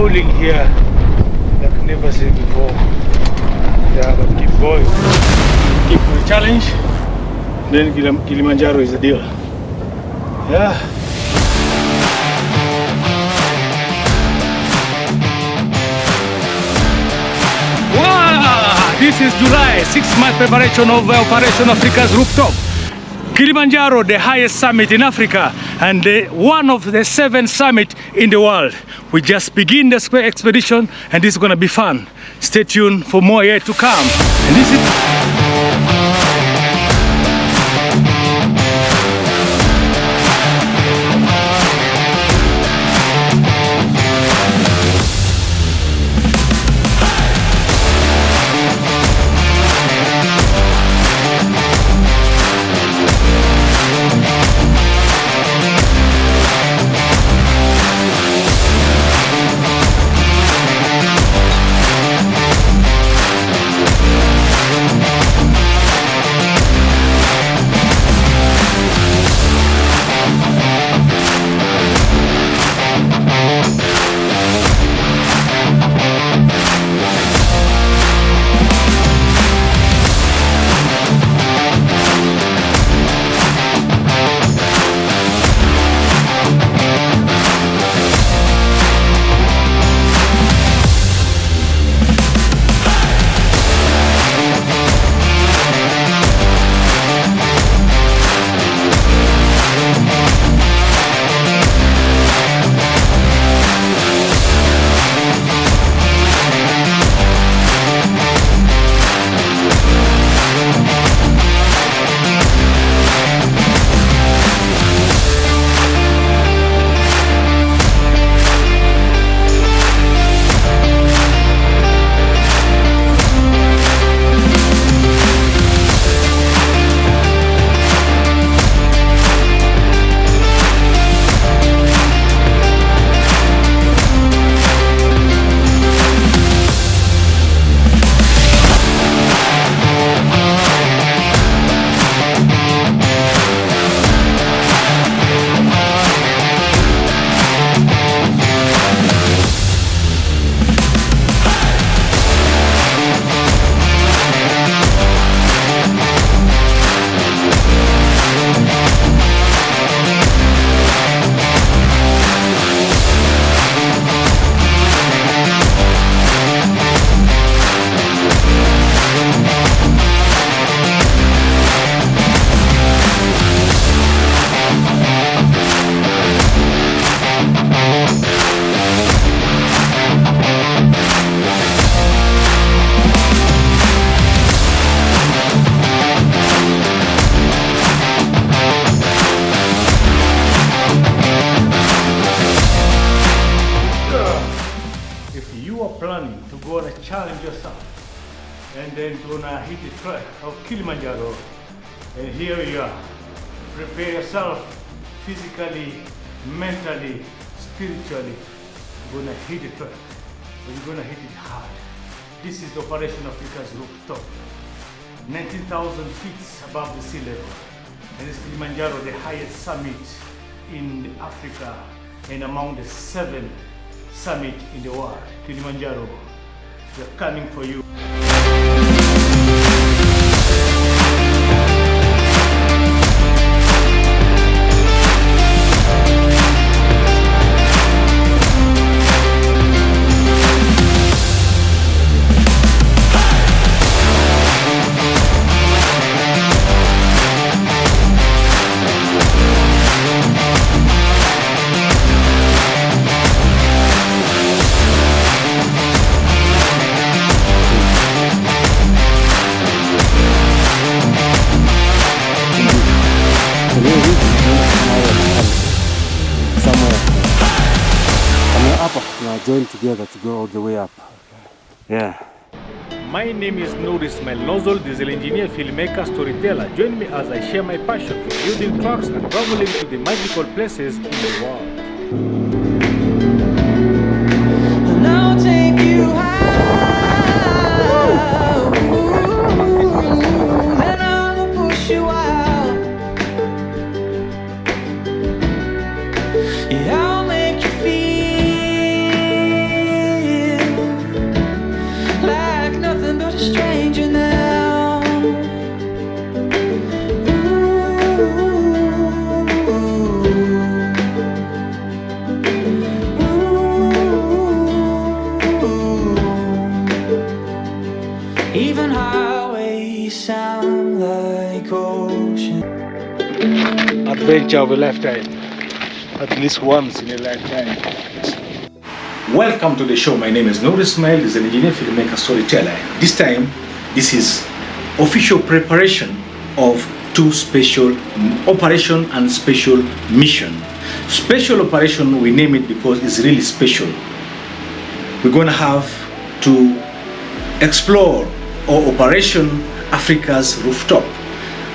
howling here like never seen before. Yeah, but keep going. Keep the challenge. Then Kilimanjaro is the deal. Yeah. Wow! This is July, 6-month preparation of Operation Africa's Rooftop. Kilimanjaro, the highest summit in Africa and one of the 7 summits in the world. We just begin the expedition and this is going to be fun. Stay tuned for more yet to come. And this is planning to go and challenge yourself and then gonna hit the track of Kilimanjaro, and here you are. Prepare yourself physically, mentally, spiritually. You're gonna hit the track, but you're gonna hit it hard. This is the Operation Africa's Rooftop, 19,000 feet above the sea level, and it's Kilimanjaro, the highest summit in Africa and among the 7 summit in the world. Kilimanjaro, we're coming for you. Join together to go all the way up. Yeah. My name is Noor Ismail Nozol, diesel engineer, filmmaker, storyteller. Join me as I share my passion for building trucks and traveling to the magical places in the world. And I'll take you high, and I'll push you out. Yeah, I'll make you feel adventure of a lifetime. At least once in a lifetime. Welcome to the show. My name is Noor Ismail. Is an engineer, filmmaker, storyteller. This time, this is official preparation of two special operation and special mission. Special operation, we name it because it's really special. We're going to have to explore or Operation Africa's Rooftop.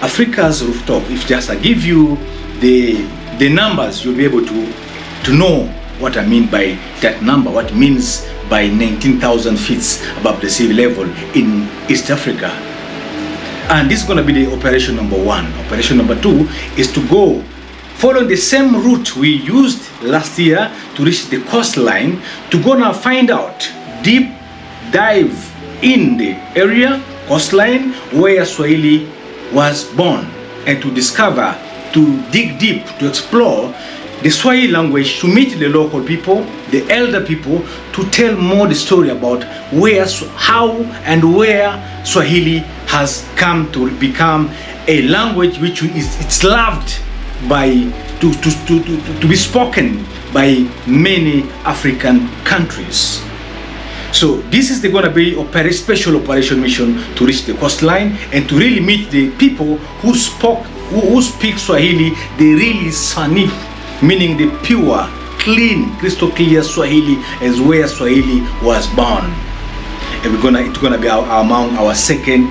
Africa's Rooftop, if just I give you the numbers, you'll be able to know what I mean by that number, what it means by 19,000 feet above the sea level in East Africa. And this is going to be the operation number one. Operation number two is to go follow the same route we used last year to reach the coastline, to go now find out, deep dive in the area, coastline, where Swahili was born, and to discover, to dig deep, to explore the Swahili language, to meet the local people, the elder people, to tell more the story about where, how and where Swahili has come to become a language which it's loved by, to be spoken by many African countries. So this is going to be a special operation mission to reach the coastline and to really meet the people who speak Swahili, the really Sanif, meaning the pure, clean, crystal clear Swahili, as where Swahili was born. And it's gonna be among our second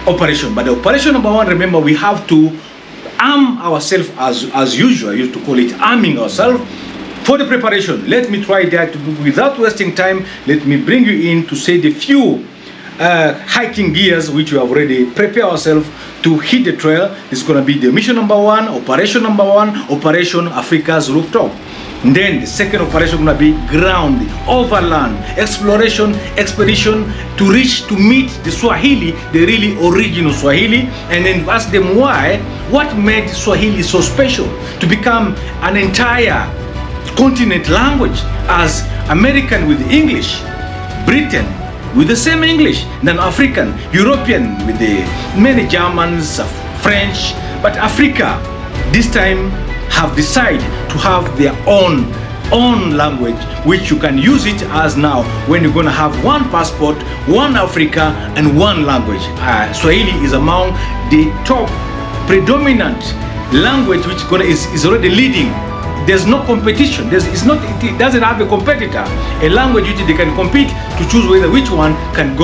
operation. But the operation number one, remember, we have to arm ourselves as usual. I used to call it arming ourselves for the preparation. Let me try that without wasting time. Let me bring you in to say the few hiking gears which we have already prepared ourselves to hit the trail. This is going to be the mission number one, Operation Africa's Rooftop. And then the second operation is going to be ground, overland, exploration, expedition to meet the Swahili, the really original Swahili, and then ask them what made Swahili so special to become an entire continent language, as American with English, Britain with the same English, then African, European with the many Germans, French, but Africa this time have decided to have their own language, which you can use it as now when you're going to have one passport, one Africa, and one language. Swahili is among the top predominant language which is already leading. There's no competition. It doesn't have a competitor. A language which they can compete to choose which one can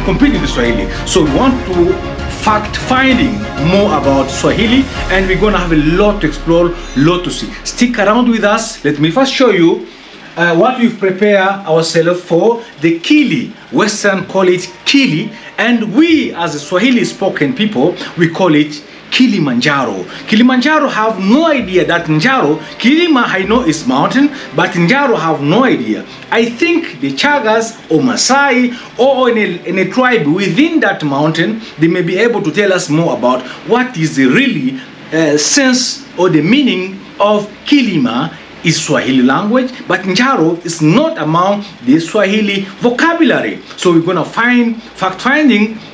compete with the Swahili. So we want to finding more about Swahili, and we're going to have a lot to explore, lot to see. Stick around with us. Let me first show you what we've prepared ourselves for the Kili. Western call it Kili, and we as a Swahili spoken people, we call it Kilimanjaro. Kilimanjaro have no idea that Njaro, Kilima I know is mountain, but Njaro have no idea. I think the Chagas or Masai or in a tribe within that mountain, they may be able to tell us more about what is the really sense or the meaning of Kilima is Swahili language, but Njaro is not among the Swahili vocabulary. So we're going to finding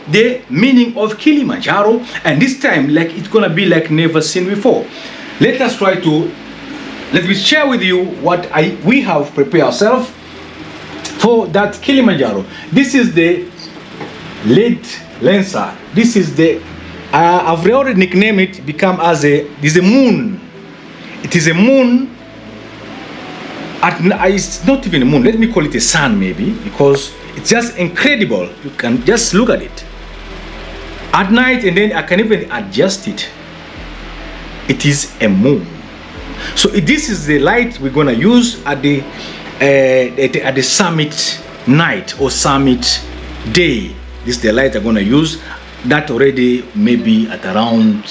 the meaning of Kilimanjaro, and this time it's going to be like never seen before. Let me share with you what we have prepared ourselves for that Kilimanjaro. This is the lead lancer. This is the I've already nicknamed it, this is a moon. It is a moon. It's not even a moon. Let me call it a sun, maybe, because it's just incredible. You can just look at it at night, and then I can even adjust it. It is a moon. So this is the light we're gonna use at the summit night or summit day. This is the light I'm gonna use. That already maybe at around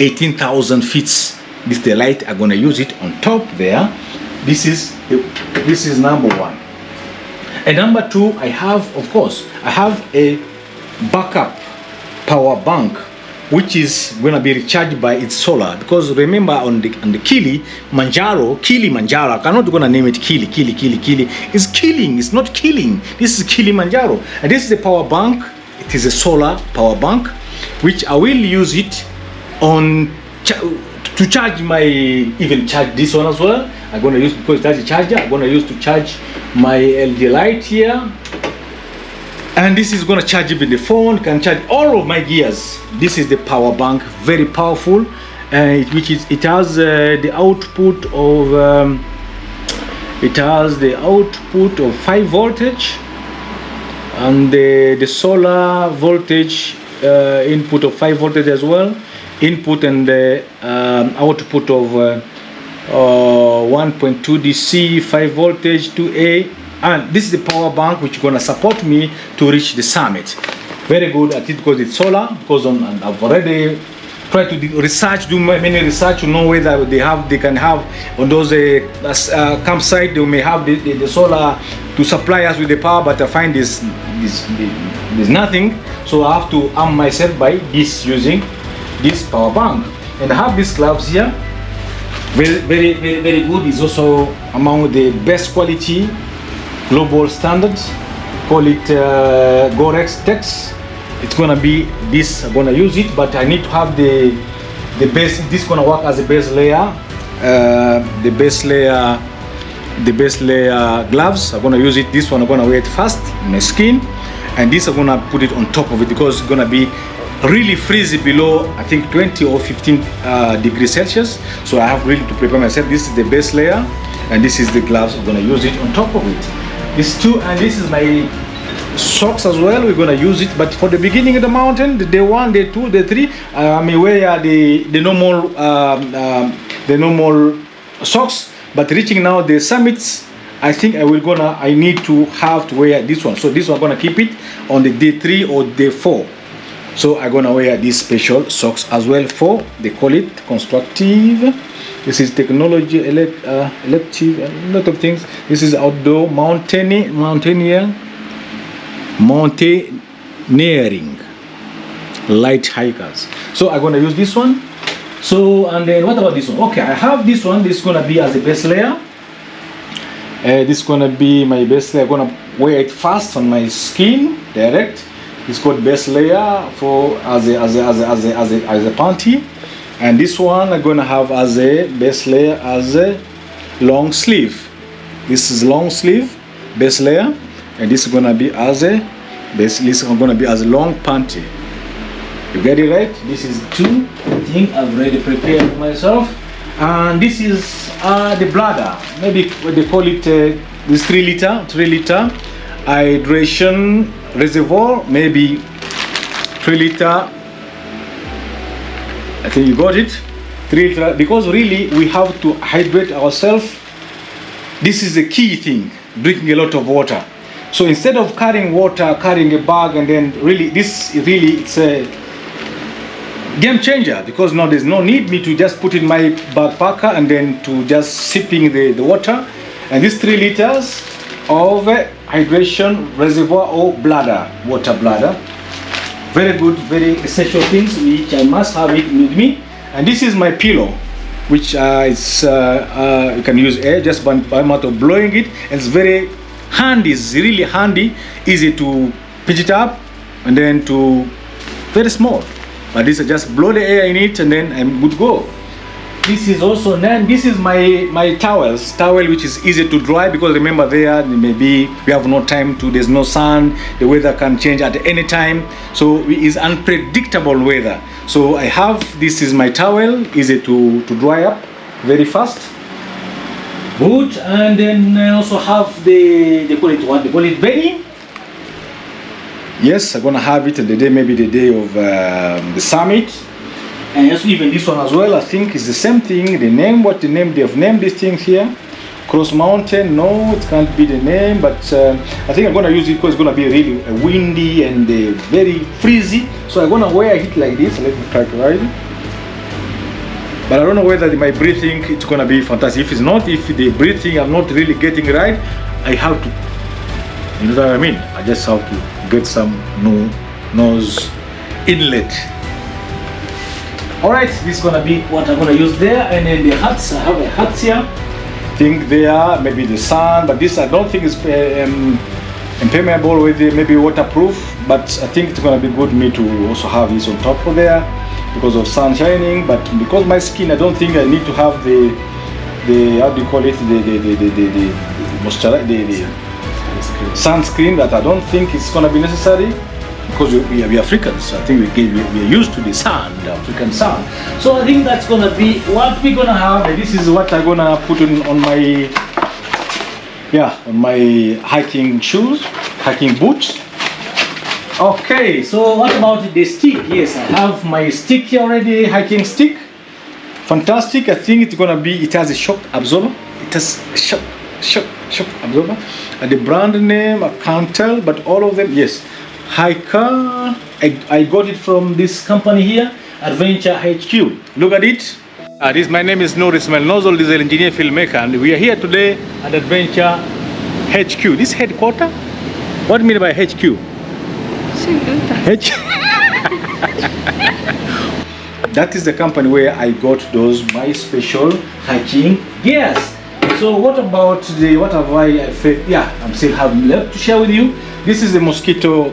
18,000 feet. This is the light I'm gonna use it on top there. This is number one. And number two, I have a backup power bank, which is going to be recharged by its solar. Because remember, on the Kilimanjaro, I cannot going to name it Kili. It's killing. It's not killing. This is Kilimanjaro, and this is the power bank. It is a solar power bank, which I will use it on to charge even charge this one as well. I'm gonna use, because that's a charger, I'm gonna use to charge my LED light here. And this is gonna charge even the phone, can charge all of my gears. This is the power bank, very powerful, it has the output of 5 voltage, and the solar voltage input of 5 voltage as well, input and the output of 1.2 DC, 5 voltage, 2A. And this is the power bank which is going to support me to reach the summit. Very good at it because it's solar. Because I've already tried to do many research to know whether they can have on those campsite, they may have the solar to supply us with the power, but I find there's nothing. So I have to arm myself by using this power bank. And I have these gloves here. Very good. It's also among the best quality global standards. Call it Gorex Tex. It's gonna be this. I'm gonna use it, but I need to have the base. This is gonna work as a base layer. The base layer gloves. I'm gonna use it. This one I'm gonna wear it first on my skin, and this I'm gonna put it on top of it because it's gonna be really freezing below, I think 20 or 15 degrees Celsius. So I have really to prepare myself. This is the base layer, and this is the gloves. I'm gonna use it on top of it. These two, and this is my socks as well. We're gonna use it, but for the beginning of the mountain, the day 1, day 2, day 3, I may wear the normal socks. But reaching now the summits, I think I need to have to wear this one. So this one I'm gonna keep it on the day 3 or day 4. So I'm gonna wear these special socks as well for, they call it constructive. This is technology, elective, a lot of things. This is outdoor mountaineering, light hikers. So I'm gonna use this one. So, and then what about this one? Okay, I have this one. This is gonna be as a base layer. This is gonna be my base layer. I'm gonna wear it first on my skin, direct. It's called base layer for as a panty. And this one I'm gonna have as a base layer as a long sleeve. This is long sleeve base layer, and this is gonna be as a base. This is gonna be as a long panty. You get it right? This is 2 things I've already prepared myself, and this is the bladder. Maybe what they call it this 3 liter hydration reservoir. Maybe 3 liter. I think you got it. 3 liter, because really we have to hydrate ourselves. This is the key thing, drinking a lot of water. So instead of carrying water, carrying a bag, and then it's a game changer, because now there's no need me to just put in my backpacker and then to just sipping the water. And these 3 liters of hydration reservoir or bladder, water bladder. Very good, very essential things which I must have it with me. And this is my pillow, which you can use air just by matter of blowing it. And it's very handy, it's really handy, easy to pitch it up, and then very small. But this is just blow the air in it, and then I'm good to go. This is also, then this is my towel which is easy to dry, because remember maybe we have no time there's no sun, the weather can change at any time, so it's unpredictable weather. So I have, this is my towel, easy to dry up very fast. Good. And then I also have they call it bedding. Yes, I'm gonna have it maybe the day of the summit. And yes, even this one as well, I think is the same thing. They have named these things here. Cross mountain, no, it can't be the name, but I think I'm gonna use it because it's gonna be really windy and very freezy. So I'm gonna wear it like this. Let me try to ride. But I don't know whether my breathing it's gonna be fantastic. If it's not, if the breathing I'm not really getting right, I have to, you know what I mean? I just have to get some nose inlet. Alright, this is gonna be what I'm gonna use there. And then the hats, I have a hat here. I think they are maybe the sun, but this I don't think is impermeable with maybe waterproof, but I think it's gonna be good me to also have this on top of there. because of sun shining. But because my skin, I don't think I need to have the how do you call it, the moisturizer, the sunscreen. That I don't think it's gonna be necessary, because we are Africans. I think we are used to the sun, the African sun. So I think that's gonna be what we're gonna have. And this is what I'm gonna put on my hiking shoes, hiking boots. Okay, so what about the stick? Yes, I have my stick here already, hiking stick. Fantastic. I think it's gonna be, it has a shock absorber. It has a shock absorber. And the brand name I can't tell, but all of them, yes. Hiker, I got it from this company here, Adventure HQ. Look at it. My name is Norris Melnozol, diesel engineer, filmmaker, and we are here today at Adventure HQ. This headquarter? What do you mean by HQ? That is the company where I got my special hiking gears. So what about what have I felt? Yeah, I'm still have left to share with you. This is the mosquito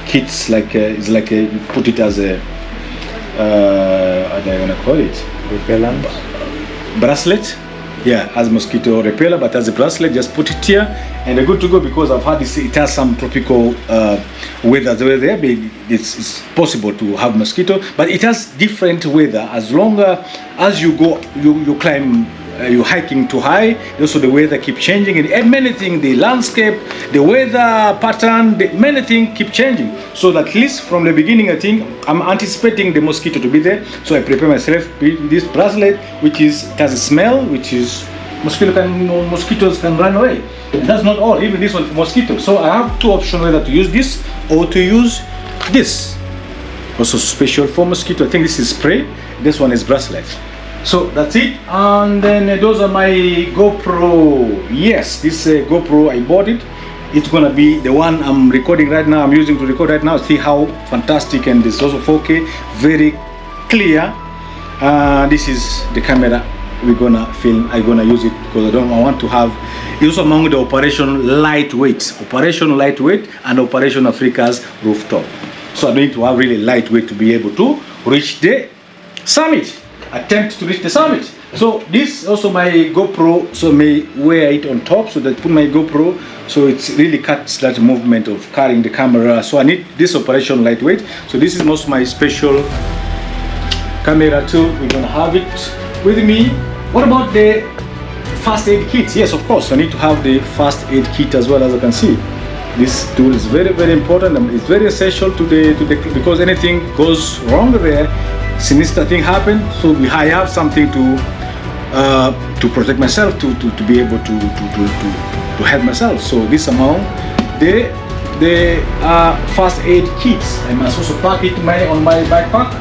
kits. It's like you put it as a what do I wanna call it? Repellent. Bracelet. Yeah, as mosquito repeller, but as a bracelet, just put it here and they're good to go, because I've had this. It has some tropical weather there. It's possible to have mosquito, but it has different weather. As long as you go, you climb, you're hiking too high. Also, the weather keep changing, and many things, the landscape, the weather pattern, many things keep changing. So at least from the beginning, I think I'm anticipating the mosquito to be there. So I prepare myself with this bracelet, which has a smell, which is mosquitoes can run away. And that's not all. Even this one for mosquitoes. So I have two options, whether to use this or to use this. Also special for mosquito. I think this is spray. This one is bracelet. So that's it. And then those are my GoPro. Yes, this GoPro, I bought it. It's gonna be the one I'm recording right now. I'm using to record right now. See how fantastic, and this is also 4K, very clear. This is the camera we're gonna film. I'm gonna use it because I want to have. It's also among the Operation Lightweight, and Operation Africa's Rooftop. So I need to have really lightweight to be able to reach the summit. Attempt to reach the summit. So this also my GoPro, so may wear it on top, so that put my GoPro, so it really cuts that movement of carrying the camera. So I need this Operation Lightweight. So this is also my special camera too. We're gonna have it with me. What about the first aid kit? Yes, of course, I need to have the first aid kit as well. As you can see, this tool is very, very important, and it's very essential to the because anything goes wrong there, sinister thing happen. So I have something to protect myself, to be able to help myself. So this amount, the first aid kits, I must also pack it on my backpack.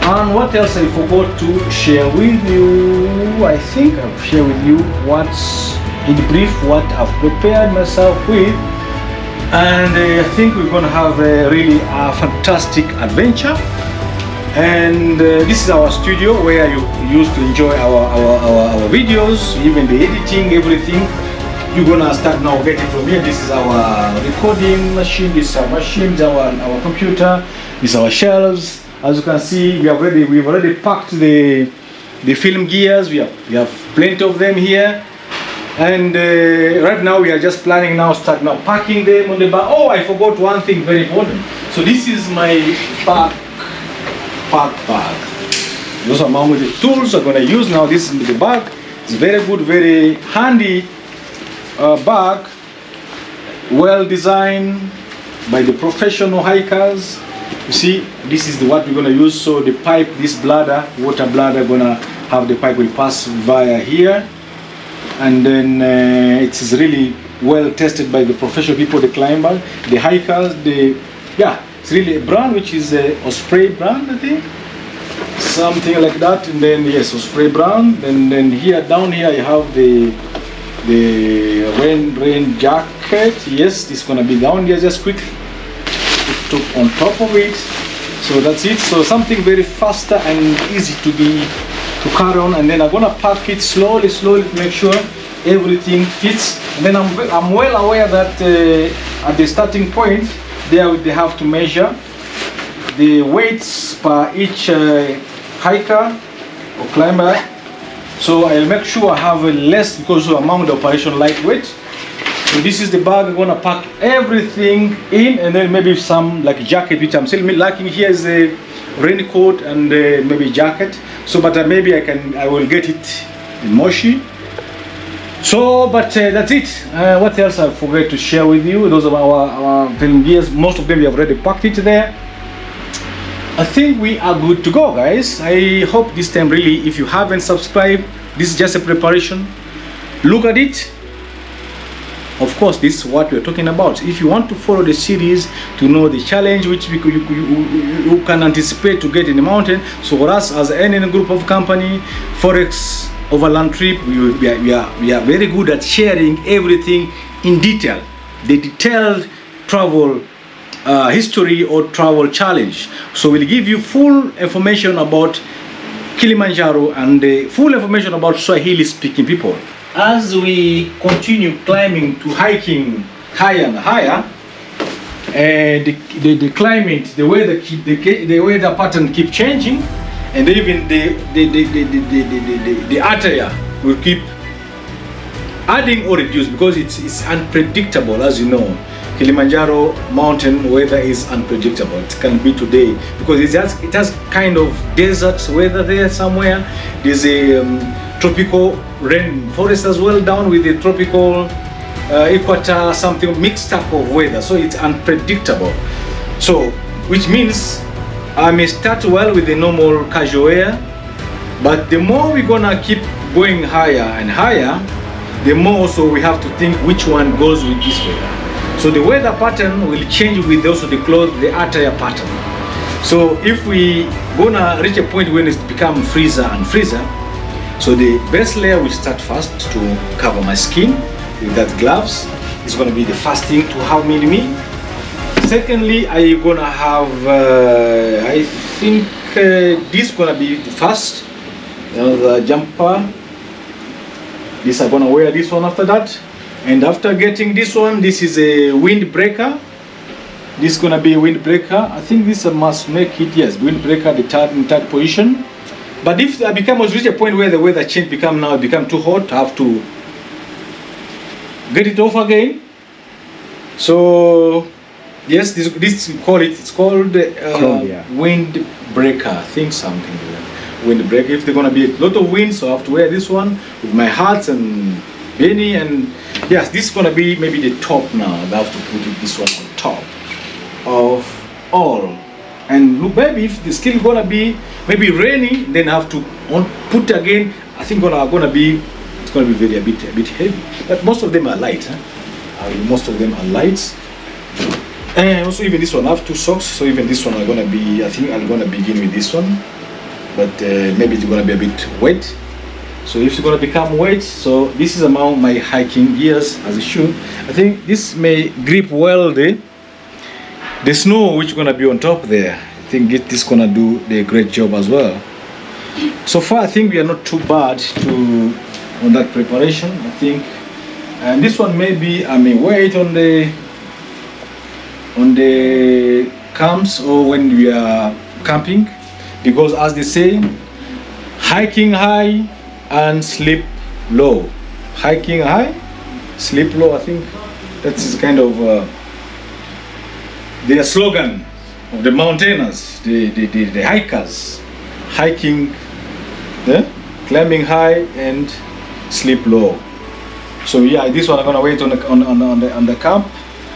And what else I forgot to share with you? I think I've shared with you what's in brief what I've prepared myself with. And I think we're gonna have a really fantastic adventure. And this is our studio where you used to enjoy our videos, even the editing, everything. You're gonna start now getting from here. This is our recording machine, this is our machines, our computer, this is our shelves. As you can see, we've already packed the film gears. We have plenty of them here. And right now we are just planning now, start now packing them on the back. Oh, I forgot one thing very important. So this is my bag. Those are among the tools I'm gonna use now. This is the bag. It's very good, very handy bag. Well designed by the professional hikers. You see, this is what we're gonna use. So the pipe, this bladder, water bladder, gonna have the pipe will pass via here. And then it is really well tested by the professional people, the climbers, the hikers, it's really a brand which is a Osprey brand, I think, something like that. And then yes, Osprey brand. And then here down here I have the rain jacket. Yes, it's gonna be down here. Just quick put on top of it. So that's it. So something very faster and easy to carry on. And then I'm gonna pack it slowly to make sure everything fits. And then I'm well aware that at the starting point there they have to measure the weights per each hiker or climber. So I'll make sure I have less because among the operation lightweight. So this is the bag. I'm gonna pack everything in, and then maybe some like jacket, which I'm still lacking. Here is a raincoat and maybe jacket. So, but maybe I will get it in Moshi. So, but that's it. What else I forgot to share with you? Those are our film gears. Most of them we have already packed it there. I think we are good to go, guys. I hope this time really, if you haven't subscribed, this is just a preparation. Look at it. Of course, this is what we're talking about. If you want to follow the series to know the challenge which you can anticipate to get in the mountain, so for us as any group of company, Forex Overlandtrip, we are very good at sharing everything in detail, the detailed travel history or travel challenge. So we'll give you full information about Kilimanjaro and full information about Swahili speaking people. As we continue climbing to hiking higher and higher, the climate, the weather pattern keep changing, and even the attire will keep adding or reduce because it's unpredictable. As you know, Kilimanjaro mountain weather is unpredictable. It can be today because it has kind of desert weather there somewhere. There's a tropical rainforest as well down with the tropical equator, something mixed up of weather, so it's unpredictable. So which means I may start well with the normal casual wear, but the more we're gonna keep going higher and higher, the more also we have to think which one goes with this weather. So the weather pattern will change with also the clothes, the attire pattern. So if we gonna reach a point when it's become freezer and freezer, so the base layer will start first to cover my skin with that gloves. It's going to be the first thing to have me. Secondly, I'm going to have, I think this is going to be the first, the jumper. This I'm going to wear this one after that. And after getting this one, this is a windbreaker. This is going to be a windbreaker. I think this must make it, yes, windbreaker, in third position. But if I reach a point where the weather change become too hot, I have to get it off again. So yes, this we call it. It's called windbreaker. I think something like that. Windbreaker. If there's gonna be a lot of wind, so I have to wear this one with my hats and beanie. And yes, this is gonna be maybe the top now. I have to put this one on top of all. And look, maybe if it's still gonna be maybe rainy, then I have to put again. I think it's gonna be very a bit heavy. But most of them are light. Most of them are light. And also even this one, I have 2 socks. So even this one, I think I'm gonna begin with this one. But maybe it's gonna be a bit wet. So if it's gonna become wet, so this is among my hiking gears as a shoe. I think this may grip well the snow which is gonna be on top there. I think this is gonna do the great job as well. So far I think we are not too bad on that preparation. I think, and this one maybe I may wear it on the camps or when we are camping, because as they say, hiking high and sleep low. Hiking high, sleep low. I think that's kind of their slogan of the mountaineers, the hikers, hiking, climbing high and sleep low. So yeah, this one I'm gonna wait on the camp.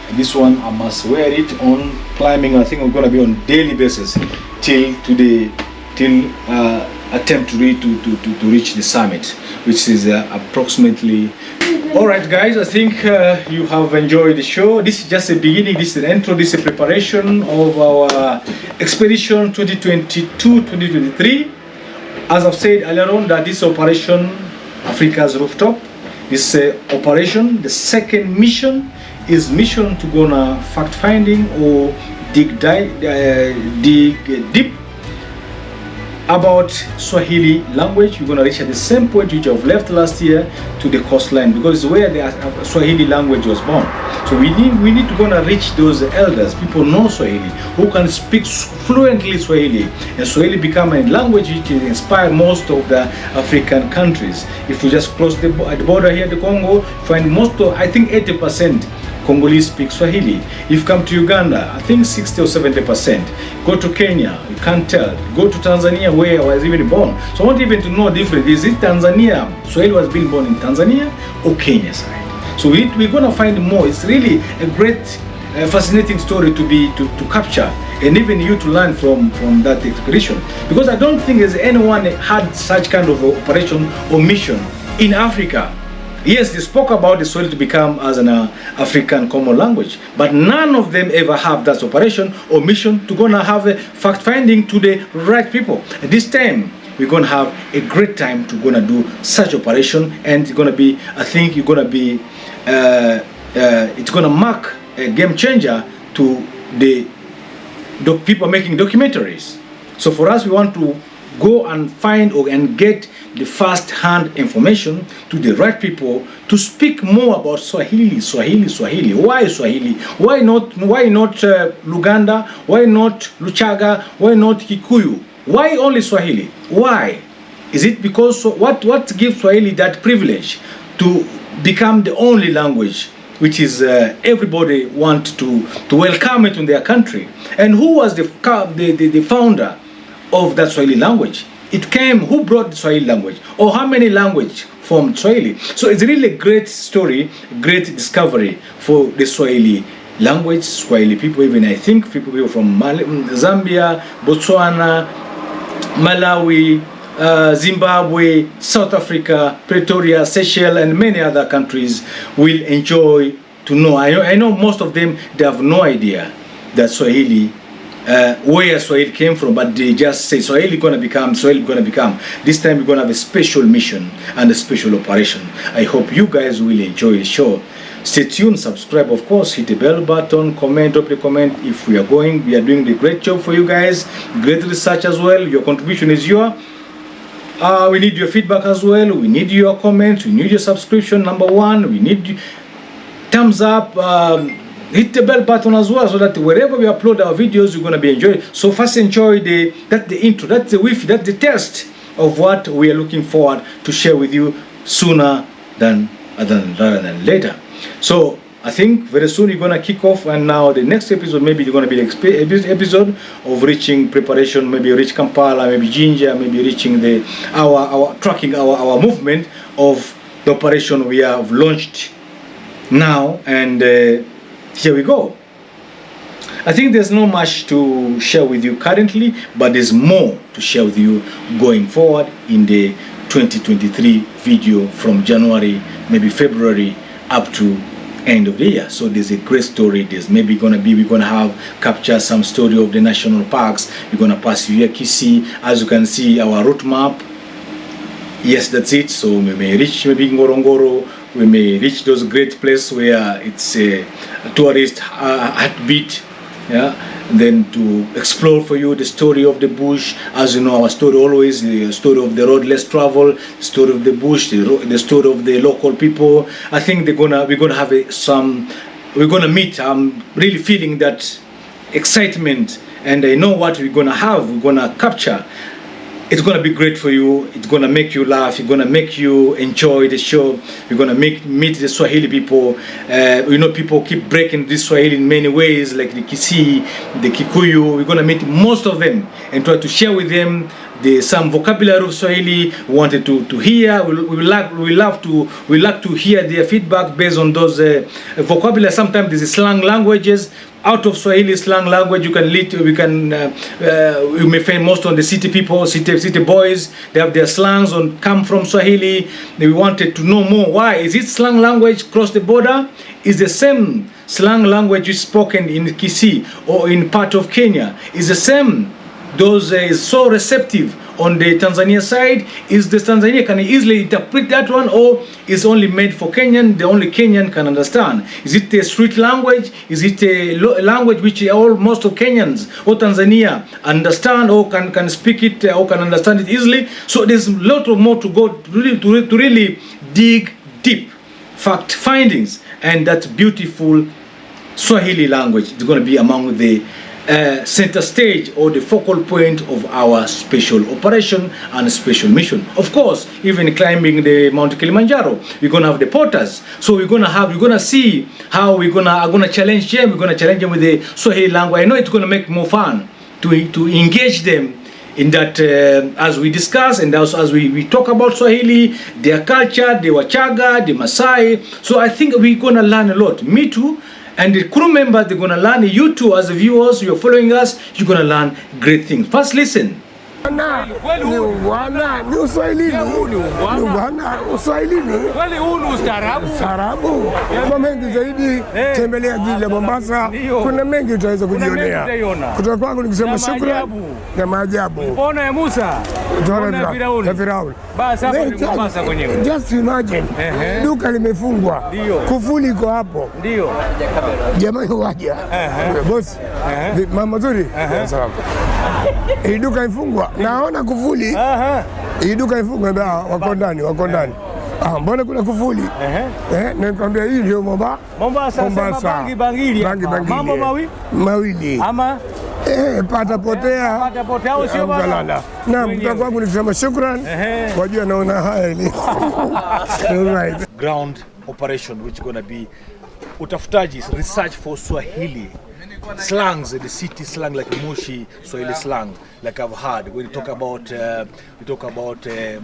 And this one I must wear it on climbing. I think I'm gonna be on daily basis till attempt to reach the summit, which is approximately. Alright guys, I think you have enjoyed the show. This is just a beginning, this is an intro, this is a preparation of our expedition 2022-2023. As I've said earlier on, that this operation, Africa's Rooftop, this operation, the second mission is mission to go on fact finding or dig deep about Swahili language. We're going to reach at the same point which I've left last year to the coastline, because it's where the Swahili language was born. So we need to go and reach those elders, people know Swahili, who can speak fluently Swahili, and Swahili become a language which inspire most of the African countries. If we just cross the border here, the Congo, find most of, I think 80% Congolese speak Swahili. If you come to Uganda, I think 60 or 70%. Go to Kenya, you can't tell. Go to Tanzania, where I was even born. So I want even to know different. Is it Tanzania? Swahili was being born in Tanzania or Kenya side? So we're going to find more. It's really a great, fascinating story to capture, and even you to learn from that expedition. Because I don't think there's anyone had such kind of operation or mission in Africa. Yes, they spoke about the Swahili to become as an African common language, but none of them ever have that operation or mission to go and have a fact-finding to the right people. At this time, we're going to have a great time to go and do such operation, and it's going to be, I think, it's going to be, it's going to mark a game changer to the people making documentaries. So for us, we want to go and find and get the first-hand information to the right people to speak more about Swahili. Why Swahili? Why not Luganda? Why not Luchaga? Why not Kikuyu? Why only Swahili? Why? Is it because what gives Swahili that privilege to become the only language which is everybody want to welcome it in their country? And who was the founder of that Swahili language? It came, who brought the Swahili language? Or how many languages formed Swahili? So it's really a great story, great discovery for the Swahili language, Swahili people, even I think people from Zambia, Botswana, Malawi, Zimbabwe, South Africa, Pretoria, Seychelles, and many other countries will enjoy to know. I know most of them, they have no idea that Swahili, where Swahili came from, but they just say Swahili gonna become. This time we're gonna have a special mission and a special operation. I hope you guys will enjoy the show. Stay tuned, subscribe, of course, hit the bell button, comment, drop the comment. If we are doing the great job for you guys, great research as well. Your contribution is your. We need your feedback as well. We need your comments. We need your subscription. Number one, we need thumbs up. Hit the bell button as well, so that wherever we upload our videos, you're going to be enjoying. So first enjoy the intro, that's the wifi, that's the test of what we are looking forward to share with you sooner rather than later. So I think very soon you're going to kick off, and now the next episode, maybe you're going to be the episode of reaching preparation, maybe reach Kampala, maybe Jinja, maybe reaching our tracking our movement of the operation we have launched now, and here we go. I think there's not much to share with you currently, but there's more to share with you going forward in the 2023 video from January, maybe February, up to end of the year. So there's a great story. We're gonna have capture some story of the national parks. We're gonna pass here Kisi. As you can see, our route map. Yes, that's it. So we may reach maybe Ngorongoro. We may reach those great places where it's a tourist heartbeat, yeah. And then to explore for you the story of the bush. As you know, our story always the story of the road less travel, the story of the bush, the story of the local people. I think we're gonna have we're gonna meet. I'm really feeling that excitement, and I know what we're gonna have. We're gonna capture. It's going to be great for you. It's going to make you laugh. It's going to make you enjoy the show. You're going to meet the Swahili people. People keep breaking this Swahili in many ways, like the Kisi, the Kikuyu. We're going to meet most of them and try to share with them some vocabulary of Swahili we wanted to hear. We like to hear their feedback based on those vocabulary. Sometimes there's slang languages. Out of Swahili slang language, you may find most on the city people, city boys. They have their slangs come from Swahili. We wanted to know more. Why is it slang language across the border? Is the same slang language is spoken in Kisii or in part of Kenya? Is the same. Those is so receptive on the Tanzania side? Is the Tanzania can easily interpret that one, or is only made for Kenyan? The only Kenyan can understand. Is it a street language? Is it a language which most of Kenyans or Tanzania understand or can speak it or can understand it easily? So there's a lot more to go to really dig deep fact findings, and that beautiful Swahili language is going to be among the center stage or the focal point of our special operation and special mission. Of course, even climbing the Mount Kilimanjaro, we're going to have the porters. So you're going to see how are going to challenge them. We're going to challenge them with the Swahili language. I know it's going to make more fun to engage them in that as we discuss and also as we talk about Swahili, their culture, the Wachaga, the Maasai. So I think we're going to learn a lot. Me too. And the crew members, they're going to learn. You too, as the viewers, you're following us, you're going to learn great things. First, listen. Ni Uswahilini. Uswahilini. Kweli huu ni ustaarabu. Ustaarabu. Kwa mengi zaidi, tembelea jiji la Mombasa. Kuna mengi utaweza kujionea. Kutoka kwangu nikisema shukrani na maajabu. Mbona ya Musa? Tuona Firauni. Basi hapa ni Mombasa kwenyewe. Just imagine. Duka limefungwa. Kufuli iko hapo. Ndio. Jamani waja. Boss. Mama nzuri. Sawa. Hii duka ifungwa. Naona kufuli. Hii duka ifungwa ndio wako ndani. Mbona kuna kufuli? Nikwambia hii ndio Mombasa. Bangili. Mambo mawili. Ama pata potea au sio bana? Naam, mtoto wangu nikisema shukrani. Wajua naona haya ile. Right. Ground operation which going to be utafutaji, research for Swahili slangs, the city slang like Moshi Swahili slang, like I've heard. When you talk about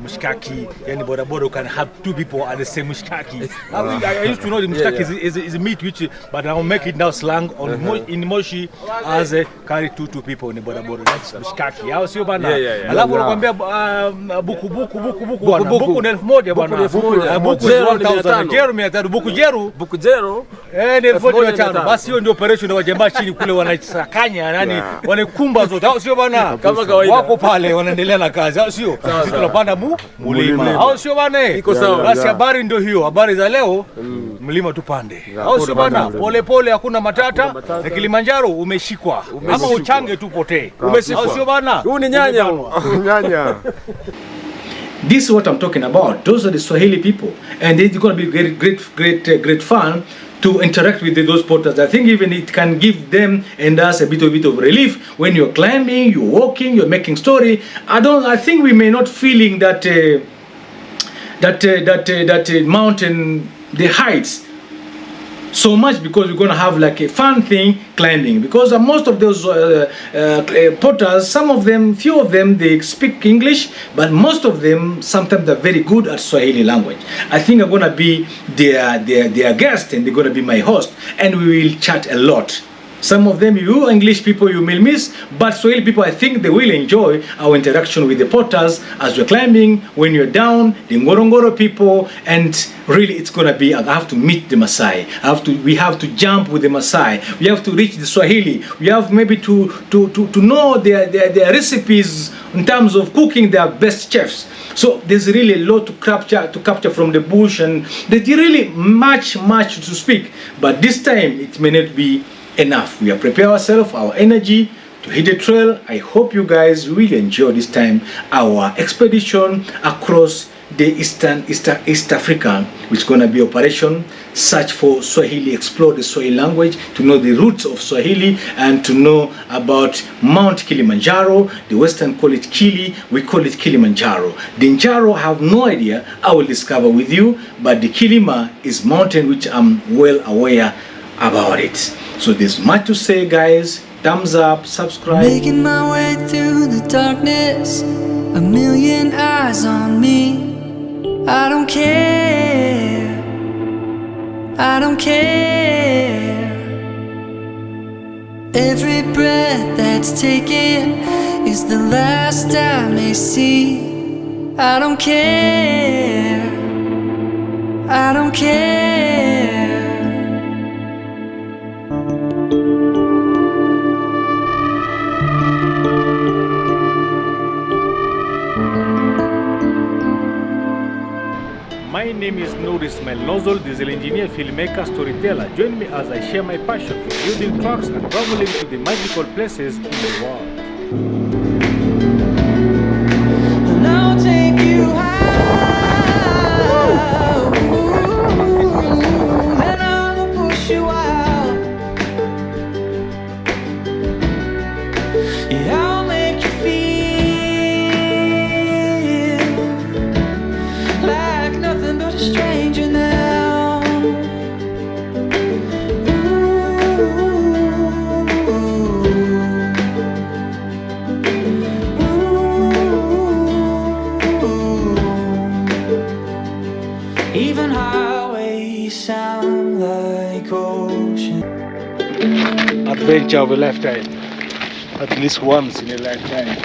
mushkaki, yani boda can have two people and the same mushkaki. I used to know the mushkaki is a meat which, but I'll make it now slang on in Moshi as carry two people in the boda. That's mushkaki. Au sio bana? Alafu unakwambia buku ni 1000 bwana. Buku Jero 1000. Jero 500. Buku jero ni 1500. Basi hiyo ndio operation wa jamba chini kule wanasakanya nani wanakumba zote, au sio bana? Kama kawaida Wako pale wanaendelea na kazi, au sio? Sisi tunapanda mlima, au sio bana? Iko sawa. Basi habari ndio hiyo, habari za leo mlima tupande, au sio bana? Pole hakuna matata, na Kilimanjaro umeshikwa. Ama uchange tu potee. Umeshikwa. Au sio bana? Huu ni nyanya. Nyanya. This is what I'm talking about. Those are the Swahili people, and it's going to be great fun to interact with those porters. I think even it can give them and us a bit of relief when you're climbing, you're walking, you're making story. I think we may not feeling that mountain, the heights so much, because we're going to have like a fun thing climbing, because most of those porters, few of them they speak English, but most of them sometimes they're very good at Swahili language. I think I'm going to be their guest, and they're going to be my host, and we will chat a lot. Some of them, you English people, you may miss, but Swahili people, I think they will enjoy our interaction with the porters as we're climbing, when you're down, the Ngorongoro people, and really it's going to be, I have to meet the Maasai. We have to jump with the Maasai. We have to reach the Swahili. We have maybe to know their recipes in terms of cooking, their best chefs. So there's really a lot to capture from the bush, and there's really much to speak. But this time it may not be enough. We have prepared ourselves, our energy to hit the trail. I hope you guys will enjoy this time, our expedition across the East Africa, which is going to be operation search for Swahili, explore the Swahili language, to know the roots of Swahili, and to know about Mount Kilimanjaro. The Western call it Kili, we call it Kilimanjaro. The Njaro, I have no idea, I will discover with you, but the Kilima is mountain which I'm well aware about it. So there's much to say, guys. Thumbs up, subscribe. Making my way through the darkness, a million eyes on me. I don't care, I don't care. Every breath that's taken is the last I may see. I don't care, I don't care. My name is Noor Ismail Nozol, diesel engineer, filmmaker, storyteller. Join me as I share my passion for building trucks and traveling to the magical places in the world. And I'll take you high, and I'll push you out. Yeah, I'll make you feel like nothing but a stranger now. Even highways sound like ocean. Adventure of a lifetime. At least once in a lifetime.